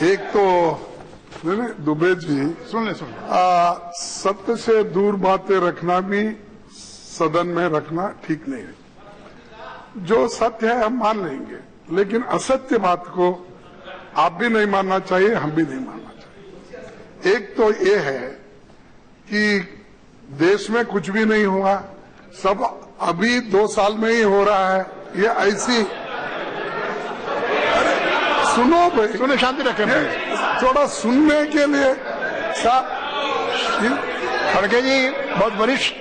एक तो दुबे जी सुन ले सत्य से दूर बातें रखना भी सदन में रखना ठीक नहीं है। जो सत्य है हम मान लेंगे, लेकिन असत्य बात को आप भी नहीं मानना चाहिए, हम भी नहीं मानना चाहिए। एक तो ये है कि देश में कुछ भी नहीं हुआ, सब अभी 2 साल में ही हो रहा है। ये ऐसी सुनो भाई, सुने, शांति रखें भाई, थोड़ा सुनने के लिए खड़गे जी बहुत वरिष्ठ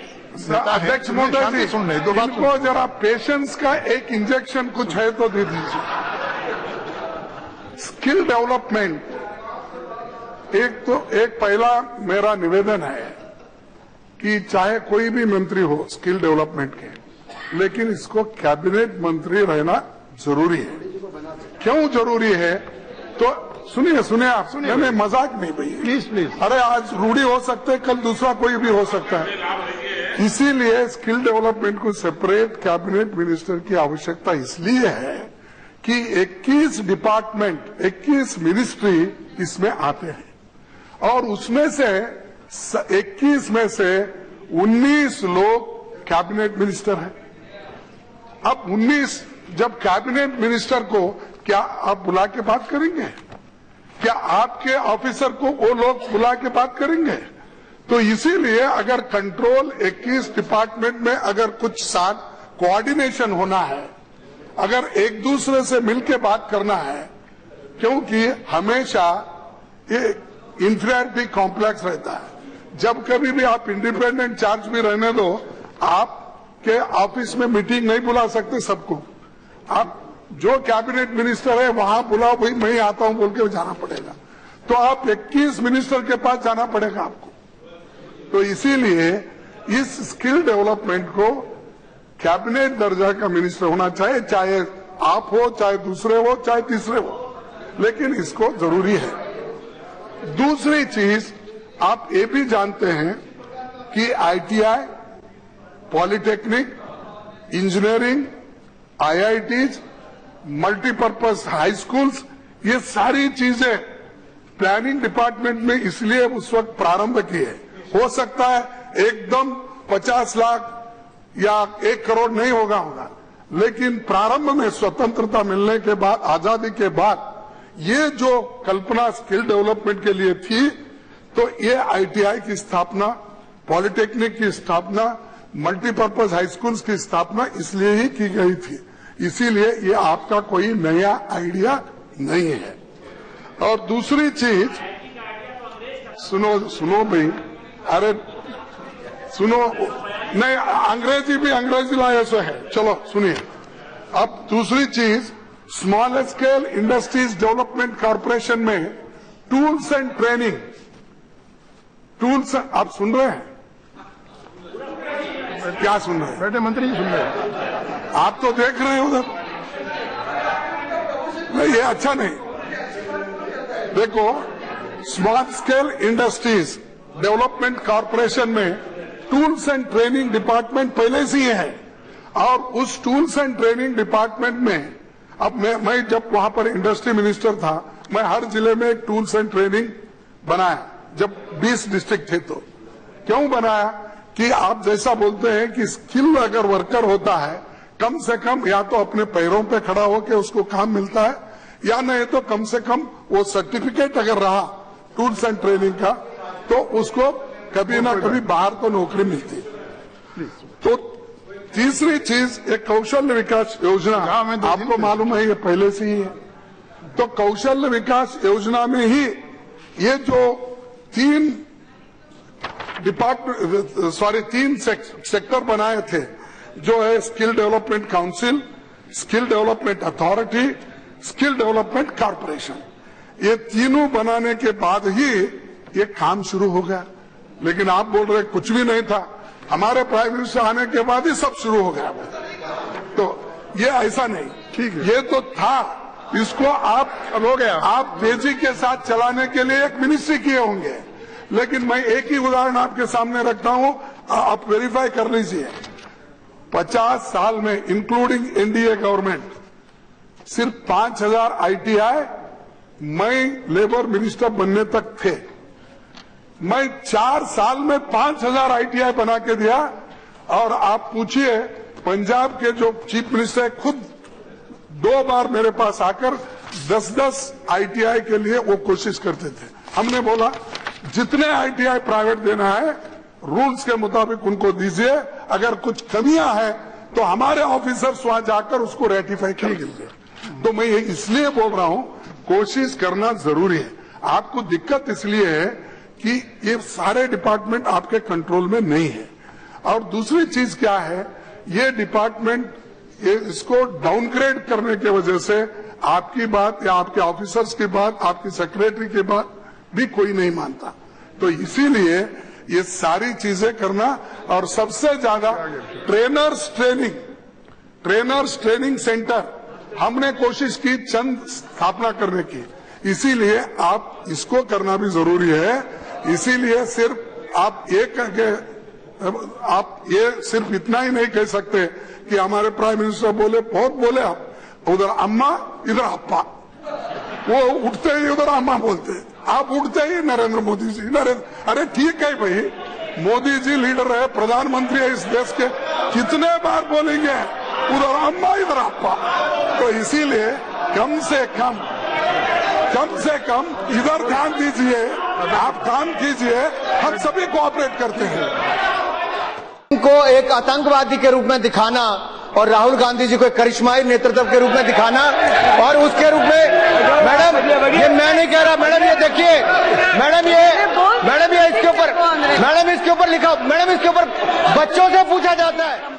अध्यक्ष महोदय जी, सुन ले, 2 बात इनको जरा पेशेंस का एक इंजेक्शन कुछ है तो दे दीजिए। स्किल डेवलपमेंट एक पहला मेरा निवेदन है कि चाहे कोई भी मंत्री हो स्किल डेवलपमेंट के, लेकिन इसको कैबिनेट मंत्री रहना जरूरी है। क्यों जरूरी है? तो सुनिए आप, नहीं मजाक नहीं भैया, प्लीज। अरे आज रूढ़ी हो सकते है, कल दूसरा कोई भी हो सकता है। इसीलिए स्किल डेवलपमेंट को सेपरेट कैबिनेट मिनिस्टर की आवश्यकता इसलिए है कि 21 डिपार्टमेंट, 21 मिनिस्ट्री इसमें आते हैं और उसमें से 21 में से 19 लोग कैबिनेट मिनिस्टर हैं। अब 19 जब कैबिनेट मिनिस्टर को क्या आप बुला के बात करेंगे? क्या आपके ऑफिसर को वो लोग बुला के बात करेंगे? तो इसीलिए अगर कंट्रोल 21 डिपार्टमेंट में अगर कुछ साथ कोऑर्डिनेशन होना है, अगर एक दूसरे से मिलके बात करना है, क्योंकि हमेशा ये इंफीरियरिटी कॉम्प्लेक्स रहता है। जब कभी भी आप इंडिपेंडेंट चार्ज भी रहने दो, आपके ऑफिस में मीटिंग नहीं बुला सकते सबको। आप जो कैबिनेट मिनिस्टर है वहां बुलाओ, भाई मैं आता हूं बोल के जाना पड़ेगा। तो आप 21 मिनिस्टर के पास जाना पड़ेगा आपको। तो इसीलिए इस स्किल डेवलपमेंट को कैबिनेट दर्जा का मिनिस्टर होना चाहिए, चाहे आप हो, चाहे दूसरे हो, चाहे तीसरे हो, लेकिन इसको जरूरी है। दूसरी चीज आप ये भी जानते हैं कि ITI, polytechnic, engineering, IITs, multipurpose high schools, ये सारी चीजें प्लानिंग डिपार्टमेंट में इसलिए उस वक्त प्रारंभ की है। हो सकता है एकदम 50 लाख या 1 करोड़ नहीं होगा, लेकिन प्रारंभ में स्वतंत्रता मिलने के बाद, आजादी के बाद, ये जो कल्पना स्किल डेवलपमेंट के लिए थी, तो ये आईटीआई की स्थापना, पॉलिटेक्निक की स्थापना, मल्टीपर्पज हाई स्कूल्स की स्थापना इसलिए ही की गई थी। इसीलिए ये आपका कोई नया आइडिया नहीं है। और दूसरी चीज, सुनो भाई, अरे सुनो, नहीं अंग्रेजी लाया सो है, चलो सुनिए। अब दूसरी चीज, small scale industries development corporation में टूल्स एंड ट्रेनिंग, आप सुन रहे हैं? क्या सुन रहे हैं? बैठे मंत्री जी सुन रहे हैं, आप तो देख रहे हैं उधर। नहीं, ये अच्छा नहीं। देखो, small scale industries development corporation में टूल्स एंड ट्रेनिंग डिपार्टमेंट पहले से ही है, और उस टूल्स एंड ट्रेनिंग डिपार्टमेंट में अब मैं जब वहां पर इंडस्ट्री मिनिस्टर था, मैं हर जिले में एक टूल्स एंड ट्रेनिंग बनाया, जब 20 डिस्ट्रिक्ट थे। तो क्यों बनाया कि आप जैसा बोलते हैं कि स्किल अगर वर्कर होता है, कम से कम या तो अपने पैरों पे खड़ा होकर उसको काम मिलता है, या नहीं तो कम से कम वो सर्टिफिकेट अगर रहा टूल्स एंड ट्रेनिंग का, तो उसको कभी ना कभी बाहर तो नौकरी मिलती। तो तीसरी चीज, एक कौशल विकास योजना, आपको मालूम है ये पहले से ही है। तो कौशल विकास योजना में ही ये जो 3 सेक्टर बनाए थे, जो है skill development council, skill development authority, skill development corporation, ये तीनों बनाने के बाद ही ये काम शुरू हो गया। लेकिन आप बोल रहे कुछ भी नहीं था, हमारे प्राइम मिनिस्टर आने के बाद ही सब शुरू हो गया। तो ये ऐसा नहीं, ठीक है, ये तो था, इसको आप हो गया, आप तेजी के साथ चलाने के लिए एक मिनिस्ट्री किए होंगे। लेकिन मैं एक ही उदाहरण आपके सामने रखता हूं, आप वेरीफाई कर लीजिए। 50 साल में इंक्लूडिंग एनडीए गवर्नमेंट सिर्फ 5000 आईटीआई मैं लेबर मिनिस्टर बनने तक थे, मैं 4 साल में 5000 ITI बना के दिया। और आप पूछिए, पंजाब के जो चीफ मिनिस्टर है खुद 2 बार मेरे पास आकर 10-10 ITI के लिए वो कोशिश करते थे। हमने बोला जितने ITI प्राइवेट देना है रूल्स के मुताबिक उनको दीजिए, अगर कुछ कमियां हैं तो हमारे ऑफिसर्स वहां जाकर उसको रेटिफाई करेंगे। तो मैं ये इसलिए बोल रहा हूं, कोशिश करना जरूरी है। आपको दिक्कत इसलिए है कि ये सारे डिपार्टमेंट आपके कंट्रोल में नहीं है। और दूसरी चीज क्या है, ये डिपार्टमेंट इसको डाउनग्रेड करने की वजह से आपकी बात या आपके ऑफिसर्स की बात, आपकी सेक्रेटरी की बात भी कोई नहीं मानता। तो इसीलिए ये सारी चीजें करना, और सबसे ज्यादा ट्रेनर्स ट्रेनिंग सेंटर हमने कोशिश की चंद स्थापना करने की, इसीलिए आप इसको करना भी जरूरी है। इसीलिए सिर्फ आप ये सिर्फ इतना ही नहीं कह सकते कि हमारे प्राइम मिनिस्टर बोले, बहुत बोले आप, उधर अम्मा इधर अप्पा, वो उठते ही उधर अम्मा बोलते, आप उठते ही नरेंद्र मोदी जी, अरे ठीक है भाई, मोदी जी लीडर है, प्रधानमंत्री है इस देश के, कितने बार बोलेंगे उधर अम्मा इधर अप्पा। तो इसीलिए कम से कम इधर ध्यान दीजिए, आप काम कीजिए, हम सभी कोऑपरेट करते हैं। को एक आतंकवादी के रूप में दिखाना और राहुल गांधी जी को एक करिश्माई नेतृत्व के रूप में दिखाना, और उसके रूप में मैडम, ये मैं नहीं कह रहा मैडम, ये देखिए मैडम, ये इसके ऊपर लिखा, मैडम इसके ऊपर बच्चों से पूछा जाता है।